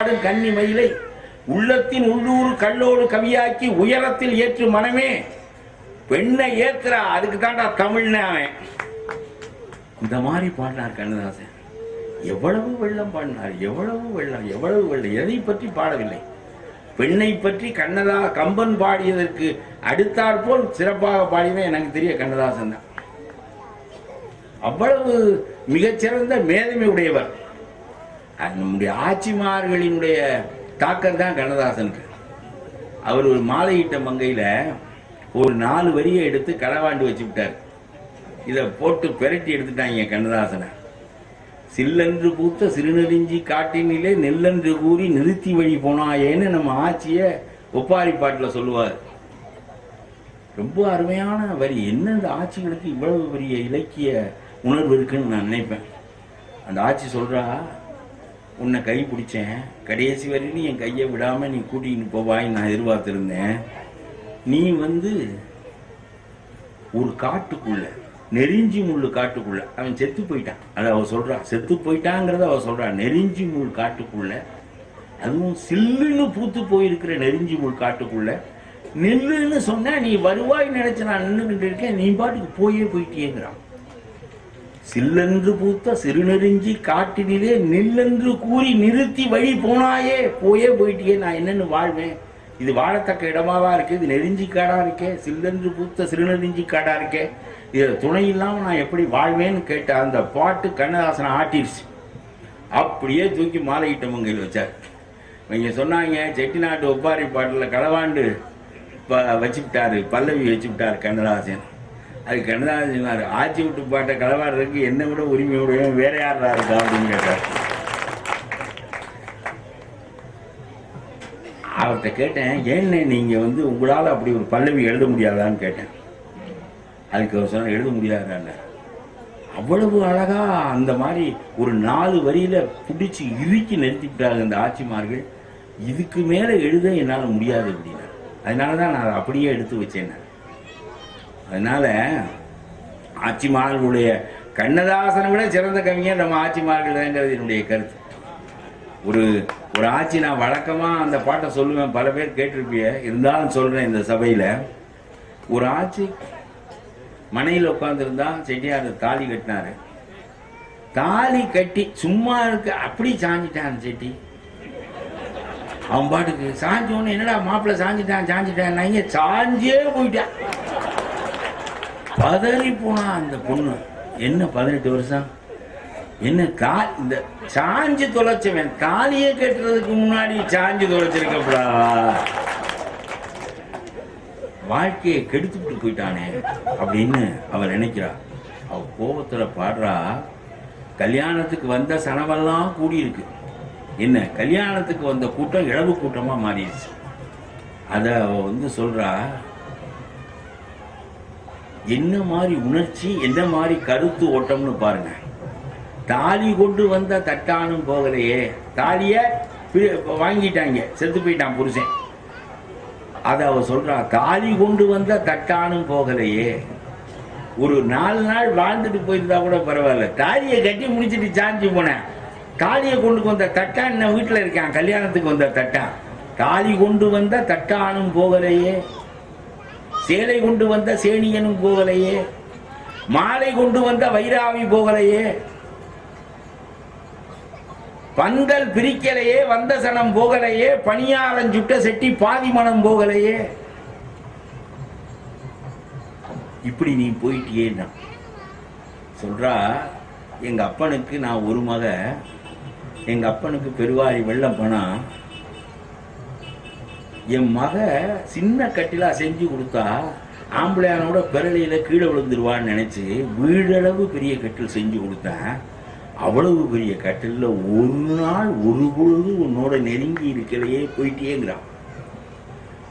பாடும் கன்னி மயிலை உள்ளத்தின் உள்ளூர் கல்லோடு கவியாக்கி உயரத்தில் ஏற்று மனமே பெண்ணை ஏத்துறா, அதுக்கு தாண்டா தமிழ்னு அவன். இந்த மாதிரி பாடினார் கண்ணதாசன். எவ்வளவு வெள்ளம் பாடினார், எவ்வளவு வெள்ளம், எவ்வளவு வெள்ளம். எதை பற்றி பாடவில்லை, பெண்ணை பற்றி கம்பன் பாடியதற்கு அடுத்தாற்போல் சிறப்பாக பாடியவன் எனக்கு தெரிய கண்ணதாசன் தான். அவ்வளவு மிகச்சிறந்த மேதமை உடையவர். நம்முடைய ஆட்சிமார்களினுடைய தாக்கம் தான் கண்ணதாசனுக்கு. அவர் ஒரு மாலையிட்ட மங்கையில ஒரு 4 வரியை எடுத்து களவாண்டு வச்சு விட்டார். இதை போட்டு பெரட்டி எடுத்துட்டாங்க கண்ணதாசனை. சில்லன்று பூத்த சிறுநெறிஞ்சி காட்டினிலே நெல்லன்று கூறி நிறுத்தி வழி போனாயேன்னு நம்ம ஆட்சிய ஒப்பாரி பாட்டில் சொல்லுவார். ரொம்ப அருமையான வரி. என்ன இந்த ஆட்சிகளுக்கு இவ்வளவு பெரிய இலக்கிய உணர்வு இருக்குன்னு நான் நினைப்பேன். அந்த ஆட்சி சொல்றா, உன்னை கை பிடிச்சேன், கடைசி வரையிலும் என் கையை விடாம நீ கூட்டின்னு போவாய் நான் எதிர்பார்த்திருந்தேன். நீ ஒரு காட்டுக்குள்ள, நெறிஞ்சி முள்ளு காட்டுக்குள்ள, அவன் செத்து போயிட்டான். அதை அவ சொல்றா, செத்து போயிட்டாங்கிறத அவ சொல்றா. நெறிஞ்சி முள் காட்டுக்குள்ள, அதுவும் சில்லுன்னு பூத்து போயிருக்கிற நெறிஞ்சி முள் காட்டுக்குள்ள நில்லுன்னு சொன்ன, நீ வருவாய் நினைச்சு நான் நின்றுகிட்டு இருக்கேன், நீ பாட்டுக்கு போயிட்டேங்கிறான். சில்லென்று பூத்த சிறுநெறிஞ்சி காட்டினிலே நில்லென்று கூறி நிறுத்தி வழி போனாயே, போயிட்டே, நான் என்னன்னு வாழ்வேன்? இது வாழத்தக்க இடமாவா இருக்கு? இது நெறிஞ்சி காடா இருக்கே, சில்லென்று பூத்த சிறுநெறிஞ்சி காடா இருக்கே, இது துணை இல்லாம நான் எப்படி வாழ்வேன்னு கேட்ட அந்த பாட்டு கண்ணதாசனை ஆட்டிருச்சு. அப்படியே தூக்கி மாலையிட்ட மங்கையில் வச்சார். இவங்க சொன்னாங்க, செட்டிநாட்டு ஒப்பாரி பாட்டில் களவாண்டு வச்சுக்கிட்டாரு, பல்லவி வச்சுக்கிட்டாரு கண்ணதாசன். அது கண்ணதாசன் ஆட்சி விட்டு பாட்டை களவாடுறதுக்கு என்ன விட உரிமையுடைய வேற யாரா இருக்கா அப்படின்னு கேட்டார். அவர்கிட்ட கேட்டேன், ஏன்னு நீங்க உங்களால அப்படி ஒரு பல்லவி எழுத முடியாதான்னு கேட்டேன். அதுக்கு அவர் சொன்ன, எழுத முடியாதான்னு. அவ்வளவு அழகா அந்த மாதிரி ஒரு 4 வரியில பிடிச்சி இறுக்கி நிறுத்திவிட்டாங்க அந்த ஆட்சிமார்கள். இதுக்கு மேல எழுத என்னால முடியாது அப்படின்னா, அதனாலதான் நான் அப்படியே எடுத்து வச்சேன். அதனால ஆட்சிமார்களுடைய கண்ணதாசனை விட சிறந்த கவிஞர் நம்ம ஆட்சிமார்கள் தான்ங்கிறது என்னுடைய கருத்து. ஒரு ஆட்சி, நான் வழக்கமா அந்த பாட்டை சொல்லுவேன், பல பேர் கேட்டிருப்பிய, இருந்தாலும் சொல்றேன் இந்த சபையில. ஒரு ஆட்சி மனையில் உட்கார்ந்துருந்தா, செட்டியார் தாலி கட்டினாரு. தாலி கட்டி சும்மா இருக்கு, அப்படி சாஞ்சிட்டான் செட்டி. அவன் பாட்டுக்கு சாஞ்சோன்னு, என்னடா மாப்பிள்ள சாஞ்சிட்டான் சாஞ்சே போயிட்டான். பதறி போனா அந்த பொண்ணு. என்ன 18 வருஷம், என்ன இந்த சாஞ்சு தொலைச்சவன் தாலியே கட்டுறதுக்கு முன்னாடி சாஞ்சு தொலைச்சிருக்கப்படா, வாழ்க்கையை கெடுத்துட்டு போயிட்டானே அப்படின்னு அவன் நினைக்கிறா. அவ கோபத்துல பாடுறா, கல்யாணத்துக்கு வந்த சனவெல்லாம் கூடி இருக்கு. என்ன, கல்யாணத்துக்கு வந்த கூட்டம் இழவு கூட்டமா மாறிடுச்சு. அத அவ சொல்றா, என்ன மாதிரி உணர்ச்சி, என்ன மாதிரி கருத்து ஓட்டம்னு பாருங்க. தாலி கொண்டு வந்த தட்டானும் போகலையே, தாலிய வாங்கிட்டாங்க, செத்து போயிட்டான் புருஷன். அத அவ சொல்றா, தாலி கொண்டு வந்த தட்டானும் போகலையே. ஒரு 4 நாள் வாழ்ந்துட்டு போயிருந்தா கூட பரவாயில்ல, தாலியை கட்டி முடிச்சுட்டு சாஞ்சு போனேன். தாலியை கொண்டு வந்த தட்டான் இன்னும் வீட்டுல இருக்கான், கல்யாணத்துக்கு வந்த தட்டான். தாலி கொண்டு வந்த தட்டானும் போகலையே, சேலை கொண்டு வந்த சேனியனும் போகலையே, மாலை கொண்டு வந்த வைராவி போகலையே, பந்தல் பிரிக்கலையே, வந்த சனம் போகலையே, பணியாரம் சுட்ட செட்டி பாதி மனம் போகலையே. இப்படி நீ போயிட்டியேன்னா சொல்றா. எங்க அப்பனுக்கு நான் ஒரு மக, எங்க அப்பனுக்கு பெருவாரி வெள்ளம் பணா, என் மக சின்ன கட்டிலா செஞ்சு கொடுத்தா ஆம்பளையானோட பிறலையில கீழே விழுந்துருவான்னு நினைச்சு வீடளவு பெரிய கட்டில் செஞ்சு கொடுத்தேன். அவ்வளவு பெரிய கட்டில ஒரு நாள் ஒரு பொழுது உன்னோட நெருங்கி இருக்கலையே, போயிட்டேங்கிறான்.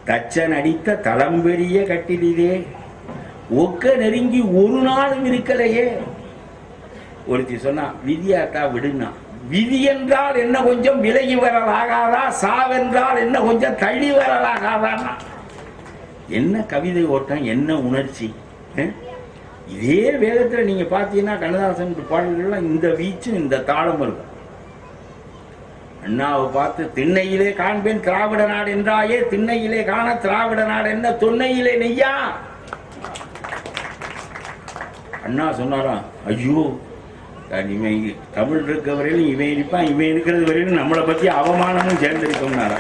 தச்சன் அடித்த தளம்பெரிய கட்டிலே ஒக்க நெருங்கி ஒரு நாளும் இருக்கலையே. ஒருத்தி சொன்னா, விதியாத்தா விடுனா. விதி என்றால் என்ன கொஞ்சம் விலகி வரலாகாதா, சாவென்றால் என்ன கொஞ்சம் தள்ளி வரலாகாதா. என்ன கவிதை ஓட்டம், என்ன உணர்ச்சி. இதே வேகத்துல நீங்க பாத்தீங்கன்னா கண்ணதாசன் பாடல்கள்லாம் இந்த வீச்சும் இந்த தாளம் இருக்கும். அண்ணாவை பார்த்து திண்ணையிலே காண்பேன் திராவிட நாடு என்றாயே, திண்ணையிலே காண திராவிட நாடு என்ன தொன்னையிலே நெய்யா. அண்ணா சொன்னாராம், ஐயோ இவன் தமிழ் இருக்க வரையிலும் இவன் இருப்பான், இவன் இருக்கிறது வரையிலும் நம்மளை பத்தி அவமானமும் சேர்ந்திருக்கோம்னாரா.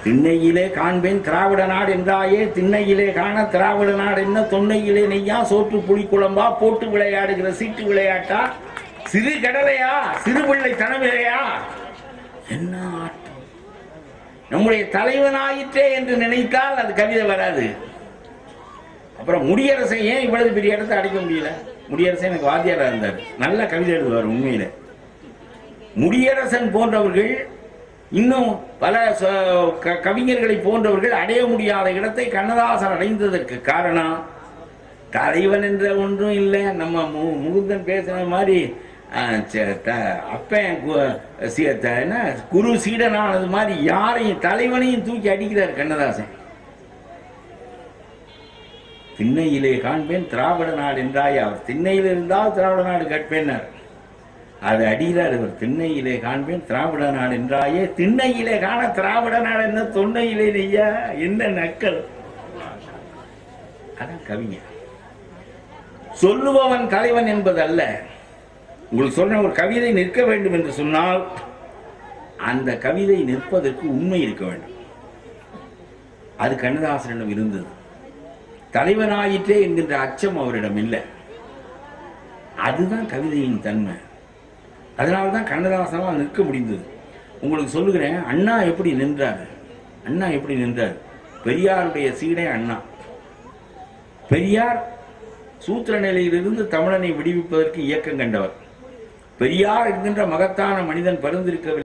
திண்ணையிலே காண்பேன் திராவிட நாடு என்றாயே, திண்ணையிலே காண திராவிட நாடு என்ன தொன்னையிலே நெய்யா. சோற்று புளி குழம்பா போட்டு விளையாடுகிற சீட்டு விளையாட்டா, சிறு கடலையா சிறு பிள்ளை தனவிலையா. என்ன ஆட்டம்! நம்முடைய தலைவனாயிற்றே என்று நினைத்தால் அது கவிதை வராது. அப்புறம் முடியரசை ஏன் இவ்வளவு பெரிய இடத்தை அடைக்க முடியல? முடியரசன் எனக்கு வாத்தியாரா இருந்தார், நல்ல கவிதை எழுதுவார். உண்மையில முடியரசன் போன்றவர்கள், இன்னும் பல கவிஞர்களை போன்றவர்கள் அடைய முடியாத இடத்தை கண்ணதாசன் அடைந்ததற்கு காரணம் தலைவன் என்ற ஒன்றும் இல்லை. நம்ம முகுந்தன் பேசுன மாதிரி அப்பன் குரு சீடனானது மாதிரி யாரையும் தலைவனையும் தூக்கி அடிக்கிறார் கண்ணதாசன். திண்ணையிலே காண்பேன் திராவிட நாடு என்றாய். அவர் திண்ணையில் இருந்தால் திராவிட நாடு கேட்பேன்னார், அது அடிகிறார் இவர். திண்ணையிலே காண்பேன் திராவிட நாடு என்றாயே, திண்ணையிலே காண திராவிட நாடு என்ன தொன்னையிலே நெய்யா. என்ன நக்கல்! அதான் கவிஞர். சொல்லுபவன் தலைவன் என்பது அல்ல. உங்களுக்கு சொன்ன ஒரு கவிதை நிற்க வேண்டும் என்று சொன்னால் அந்த கவிதை நிற்பதற்கு உண்மை இருக்க வேண்டும். அது கண்ணதாசனிடம் இருந்தது. தலைவனாயிற்றே என்கின்ற அச்சம் அவரிடம் இல்லை. அதுதான் கவிதையின் தன்மை. அதனால்தான் கண்ணதாசனால் நிற்க முடிந்தது. உங்களுக்கு சொல்லுகிறேன், அண்ணா எப்படி நின்றார். அண்ணா எப்படி நின்றார்? பெரியாருடைய சீடே அண்ணா. பெரியார் சூத்திர நிலையிலிருந்து தமிழனை விடுவிப்பதற்கு இயக்கம் கண்டவர். பெரியார் என்கின்ற மகத்தான மனிதன் பரிந்திருக்கவில்லை.